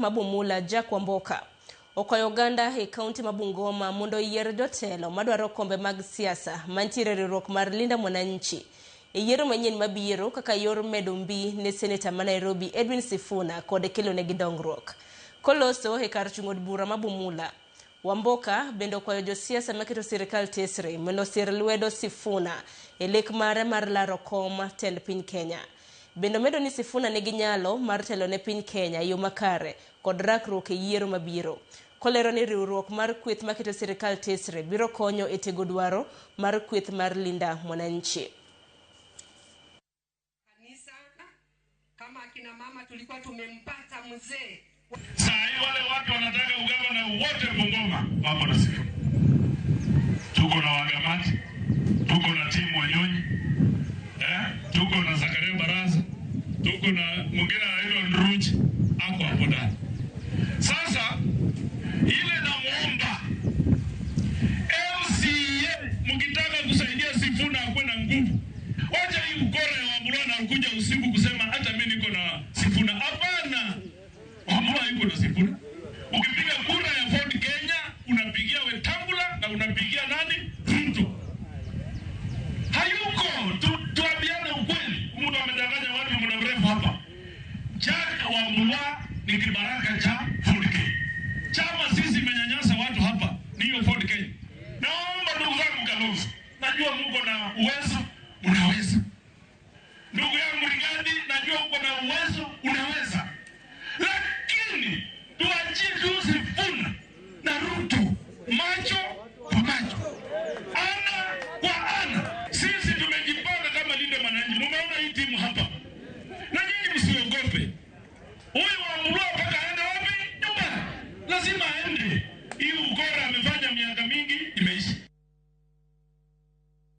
Mabumula Jack Wamboka. Okoyo Uganda e kaunti Mabungoma mondo yier jotelo madwaro kombe mag siasa mantiere riwruok mar Linda Mwananchi. Yiero manyien mabiro kaka yor medo mbi ne seneta ma Nairobi Edwin Sifuna kod kelo ne gidongruok. Koloso e kar chung'od bura Mabumula. Wamboka bende okwayo josiasa maketo sirikal tesre mondo osir lwedo Sifuna e lek mare mar laro kom tend piny Kenya. Bende medo ni Sifuna nigi nyalo mar telo ne piny Kenya yo makare kod rakruok e yiero mabiro. Kolero ni riwruok mar kweth maketo sirikal tesre biro konyo e tego dwaro mar kweth mar Linda Mwananchi. Kanisa kama akina mama tulikuwa tumempata mzee. Saa hii wale watu wanataka ugavana wote Bungoma wako na Sifuna. Tuko na Wagamati, tuko na timu Wanyonyi, tuko na Zakaria Baraza, tuko na mwingine anaitwa Nruji ako hapo ndani. Sasa ile namuomba MCA mkitaka kusaidia Sifuna akwe na nguvu. Wacha hii ukora ya Wambura na kuja usiku kusema hata mimi niko na Sifuna. Hapana. Wambura yuko na Sifuna. Ukipiga kura ya Ford Kenya unapigia Wetangula na unapigia nani? Ruto. Hayuko. Tuambiane ukweli. Mtu amedanganya watu muda mrefu hapa. Jack Wambura ni kibaraka cha Ford Kenya. Chama sisi menyanyasa watu hapa ni hiyo Ford Kenya. Naomba ndugu zangu Kalonzo, najua mko na uwezo, unaweza. Ndugu yangu Rigadi, najua uko na uwezo, unaweza. Lakini tuachie tu Sifuna na Ruto macho kwa macho, ana kwa ana. Sisi tumejipanga kama Linda Mwananchi. Mumeona hii timu hapa, na nyinyi msiogope. Huyu Wambura mpaka aende wapi? Nyumbani. Lazima aende. Hii ukora amefanya miaka mingi.